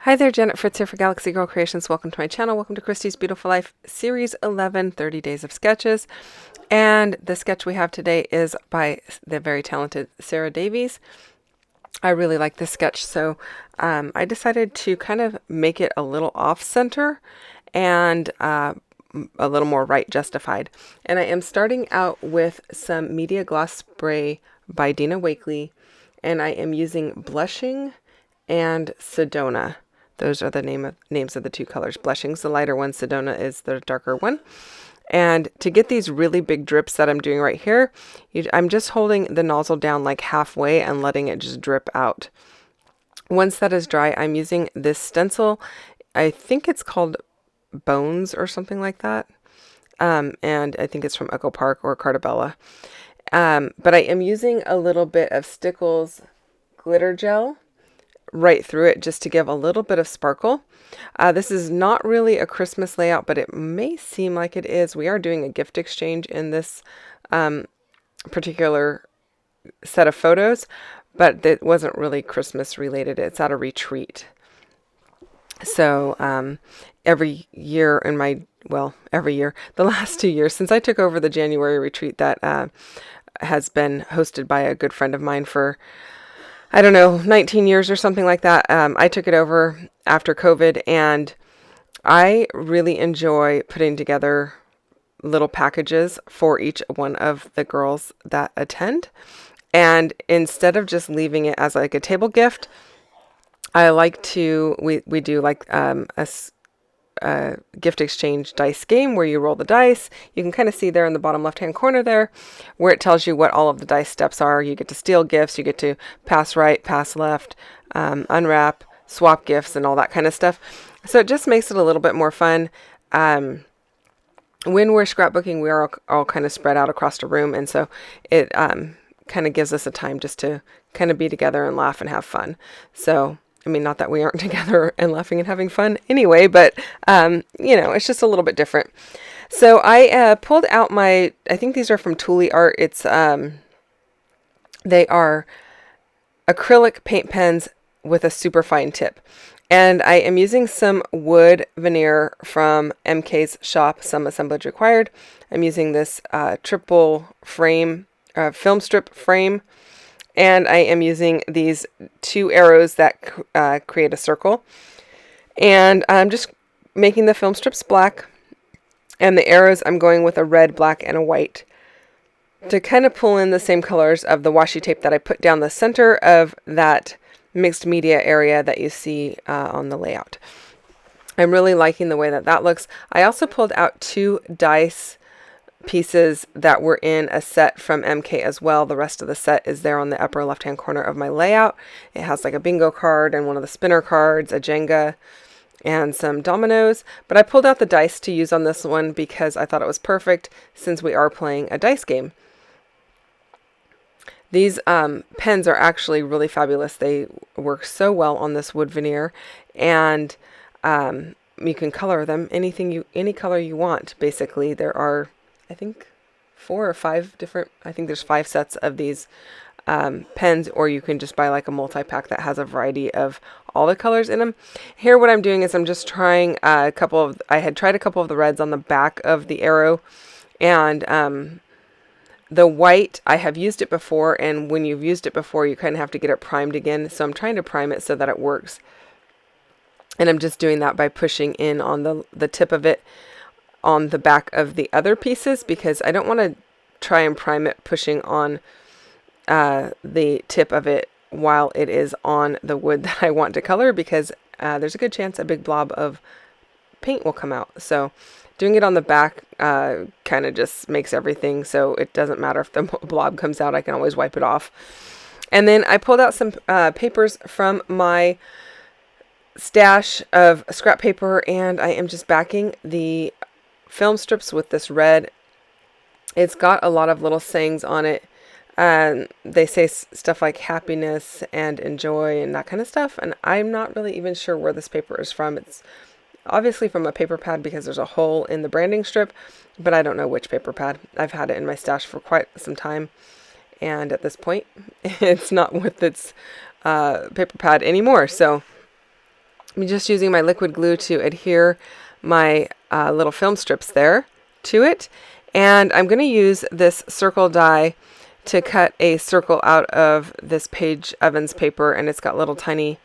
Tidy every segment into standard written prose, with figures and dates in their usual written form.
Hi there, Janet Fritz here for Galaxy Girl Creations. Welcome to my channel. Welcome to Christy's Beautiful Life, Series 11, 30 Days of Sketches. And the sketch we have today is by the very talented Sarah Davies. I really like this sketch, so I decided to kind of make it a little off-center and a little more right justified. And I am starting out with some Media Gloss Spray by Dina Wakley, and I am using Blushing and Sedona. Those are the names of the two colors. Blushing's the lighter one, Sedona is the darker one. And to get these really big drips that I'm doing right here, I'm just holding the nozzle down like halfway and letting it just drip out. Once that is dry, I'm using this stencil. I think it's called Bones or something like that. And I think it's from Echo Park or Cartabella. But I am using a little bit of Stickles glitter gel right through it just to give a little bit of sparkle. This is not really a Christmas layout, but it may seem like it is. We are doing a gift exchange in this particular set of photos, but it wasn't really Christmas related. It's at a retreat. So every year in my, every year, the last 2 years since I took over the January retreat that has been hosted by a good friend of mine for, I don't know, 19 years or something like that. I took it over after COVID, and I really enjoy putting together little packages for each one of the girls that attend. And instead of just leaving it as like a table gift, I like to, we do like a gift exchange dice game where you roll the dice. You can kind of see there in the bottom left hand corner there where it tells you what all of the dice steps are. You get to steal gifts, you get to pass right, pass left, unwrap, swap gifts, and all that kind of stuff. So it just makes it a little bit more fun. When we're scrapbooking, we are all kind of spread out across the room, and so it kind of gives us a time just to kind of be together and laugh and have fun. So I mean, not that we aren't together and laughing and having fun anyway, but, it's just a little bit different. So I pulled out I think these are from Thule Art. It's, they are acrylic paint pens with a super fine tip. And I am using some wood veneer from MK's shop, Some Assemblage Required. I'm using this triple frame, film strip frame. And I am using these 2 arrows that create a circle. And I'm just making the film strips black. And the arrows, I'm going with a red, black, and a white to kind of pull in the same colors of the washi tape that I put down the center of that mixed media area that you see on the layout. I'm really liking the way that looks. I also pulled out 2 dice pieces that were in a set from MK as well. The rest of the set is there on the upper left hand corner of my layout. It has like a bingo card and one of the spinner cards, a Jenga, and some dominoes. But I pulled out the dice to use on this one because I thought it was perfect since we are playing a dice game. These pens are actually really fabulous. They work so well on this wood veneer, and you can color them any color you want. Basically, there are, I think, 4 or 5 different, I think there's 5 sets of these pens, or you can just buy like a multi-pack that has a variety of all the colors in them. Here what I'm doing is I'm just trying I had tried a couple of the reds on the back of the arrow, and the white, I have used it before, and when you've used it before, you kind of have to get it primed again. So I'm trying to prime it so that it works. And I'm just doing that by pushing in on the tip of it on the back of the other pieces, because I don't want to try and prime it pushing on the tip of it while it is on the wood that I want to color, because there's a good chance a big blob of paint will come out. So doing it on the back kind of just makes everything so it doesn't matter if the blob comes out. I can always wipe it off. And then I pulled out some papers from my stash of scrap paper, and I am just backing the film strips with this red. It's got a lot of little sayings on it. They say stuff like happiness and enjoy and that kind of stuff, and I'm not really even sure where this paper is from. It's obviously from a paper pad because there's a hole in the branding strip, but I don't know which paper pad. I've had it in my stash for quite some time, and at this point it's not with its paper pad anymore. So I'm just using my liquid glue to adhere my little film strips there to it. And I'm going to use this circle die to cut a circle out of this Paige Evans paper, and it's got little tiny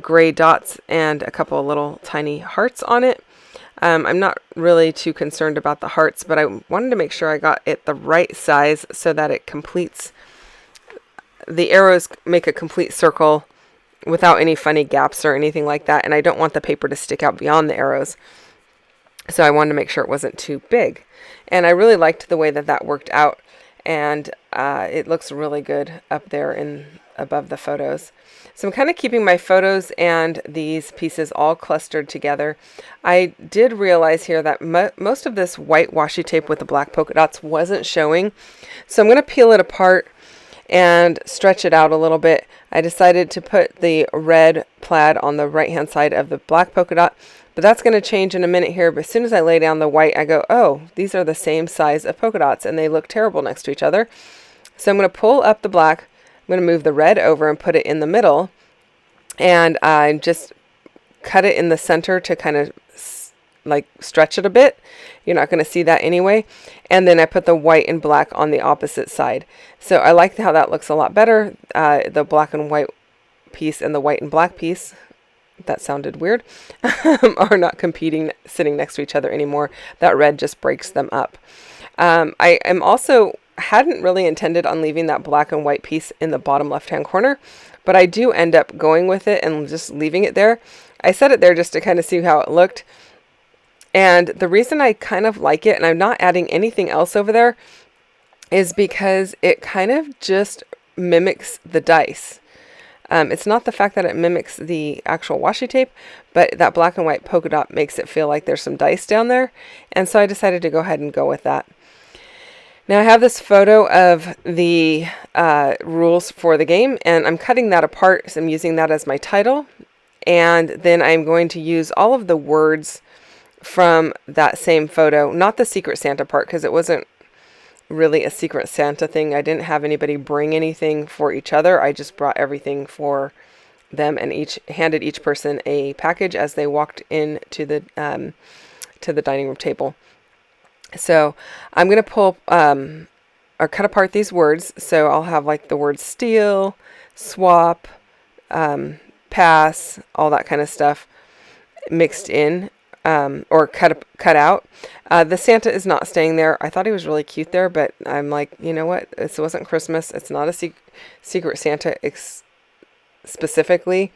gray dots and a couple of little tiny hearts on it. I'm not really too concerned about the hearts, but I wanted to make sure I got it the right size so that it completes, the arrows make a complete circle without any funny gaps or anything like that, and I don't want the paper to stick out beyond the arrows. So I wanted to make sure it wasn't too big. And I really liked the way that that worked out, and it looks really good up there in above the photos. So I'm kind of keeping my photos and these pieces all clustered together. I did realize here that most of this white washi tape with the black polka dots wasn't showing. So I'm going to peel it apart and stretch it out a little bit. I decided to put the red plaid on the right hand side of the black polka dot, but that's going to change in a minute here. But as soon as I lay down the white, I go, oh, these are the same size of polka dots, and they look terrible next to each other. So I'm going to pull up the black. I'm going to move the red over and put it in the middle, and I just cut it in the center to kind of like stretch it a bit. You're not going to see that anyway. And then I put the white and black on the opposite side. So I like how that looks a lot better. The black and white piece and the white and black piece, that sounded weird, are not competing, sitting next to each other anymore. That red just breaks them up. I am also hadn't really intended on leaving that black and white piece in the bottom left hand corner, but I do end up going with it and just leaving it there. I set it there just to kind of see how it looked. And the reason I kind of like it, and I'm not adding anything else over there, is because it kind of just mimics the dice. It's not the fact that it mimics the actual washi tape, but that black and white polka dot makes it feel like there's some dice down there. And so I decided to go ahead and go with that. Now I have this photo of the rules for the game, and I'm cutting that apart. So I'm using that as my title. And then I'm going to use all of the words from that same photo, not the Secret Santa part, because it wasn't really a Secret Santa thing. I didn't have anybody bring anything for each other. I just brought everything for them, and handed each person a package as they walked in to the dining room table. So I'm going to pull or cut apart these words. So I'll have like the words steal, swap, pass, all that kind of stuff mixed in, or cut out. The Santa is not staying there. I thought he was really cute there, but I'm like, you know what? This wasn't Christmas. It's not a Secret Santa specifically.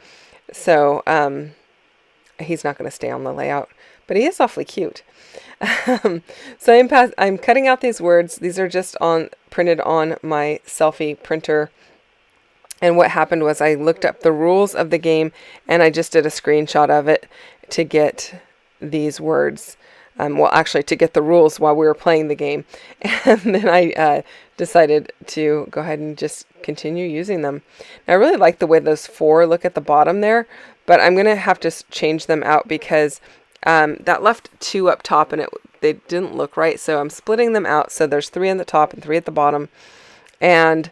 So he's not going to stay on the layout, but he is awfully cute. So I'm cutting out these words. These are just printed on my selfie printer. And what happened was I looked up the rules of the game, and I just did a screenshot of it to get these words. Well, actually, to get the rules while we were playing the game. And then I decided to go ahead and just continue using them. Now, I really like the way those 4 look at the bottom there, but I'm going to have to change them out because that left 2 up top, and they didn't look right. So I'm splitting them out. So there's 3 on the top and 3 at the bottom. And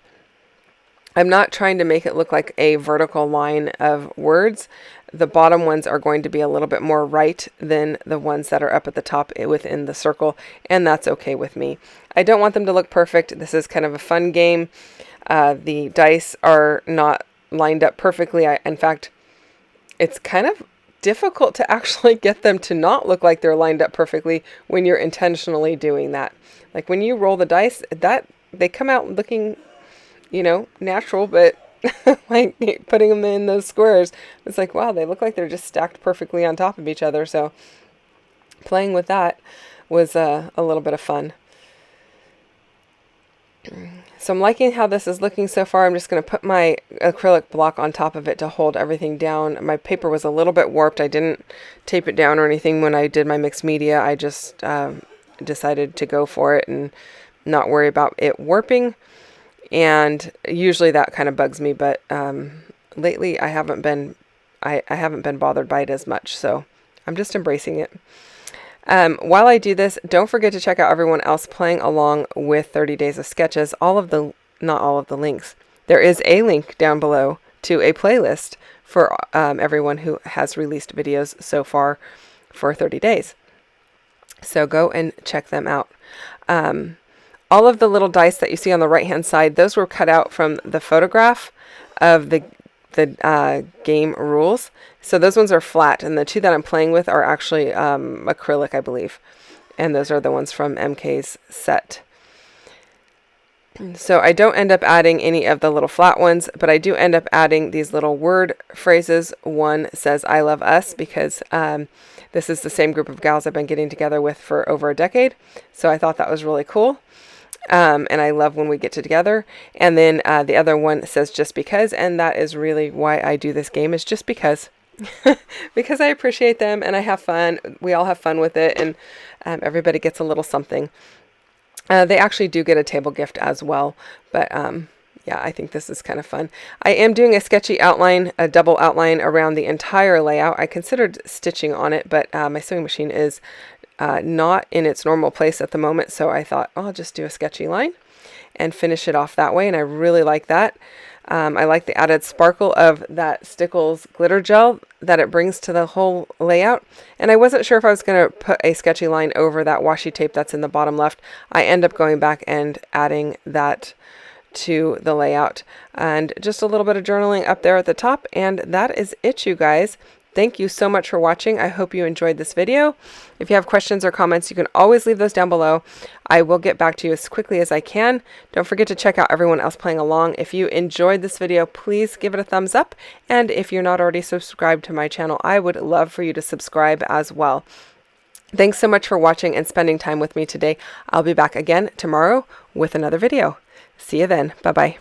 I'm not trying to make it look like a vertical line of words. The bottom ones are going to be a little bit more right than the ones that are up at the top within the circle, and that's okay with me. I don't want them to look perfect. This is kind of a fun game. The dice are not lined up perfectly. In fact, it's kind of difficult to actually get them to not look like they're lined up perfectly when you're intentionally doing that. Like when you roll the dice, that they come out looking, natural, but like putting them in those squares, it's like, wow, they look like they're just stacked perfectly on top of each other. So playing with that was a little bit of fun. So I'm liking how this is looking so far. I'm just going to put my acrylic block on top of it to hold everything down. My paper was a little bit warped. I didn't tape it down or anything when I did my mixed media. I just decided to go for it and not worry about it warping. And usually that kind of bugs me, but lately I haven't been bothered by it as much, so I'm just embracing it. While I do this, don't forget to check out everyone else playing along with 30 Days of Sketches. Not all of the links. There is a link down below to a playlist for everyone who has released videos so far for 30 days. So go and check them out. All of the little dice that you see on the right hand side, those were cut out from the photograph of the game rules. So those ones are flat, and the two that I'm playing with are actually acrylic, I believe. And those are the ones from MK's set. So I don't end up adding any of the little flat ones, but I do end up adding these little word phrases. One says, "I love us," because this is the same group of gals I've been getting together with for over a decade. So I thought that was really cool. And I love when we get together. And then the other one says, "Just because," and that is really why I do this game, is just because. Because I appreciate them and I have fun. We all have fun with it, and everybody gets a little something. They actually do get a table gift as well, but yeah, I think this is kind of fun. I am doing a sketchy outline, a double outline around the entire layout. I considered stitching on it, but my sewing machine is not in its normal place at the moment, so I thought, I'll just do a sketchy line and finish it off that way, and I really like that. I like the added sparkle of that Stickles glitter gel that it brings to the whole layout. And I wasn't sure if I was going to put a sketchy line over that washi tape that's in the bottom left. I end up going back and adding that to the layout. And just a little bit of journaling up there at the top. And that is it, you guys. Thank you so much for watching. I hope you enjoyed this video. If you have questions or comments, you can always leave those down below. I will get back to you as quickly as I can. Don't forget to check out everyone else playing along. If you enjoyed this video, please give it a thumbs up. And if you're not already subscribed to my channel, I would love for you to subscribe as well. Thanks so much for watching and spending time with me today. I'll be back again tomorrow with another video. See you then. Bye-bye.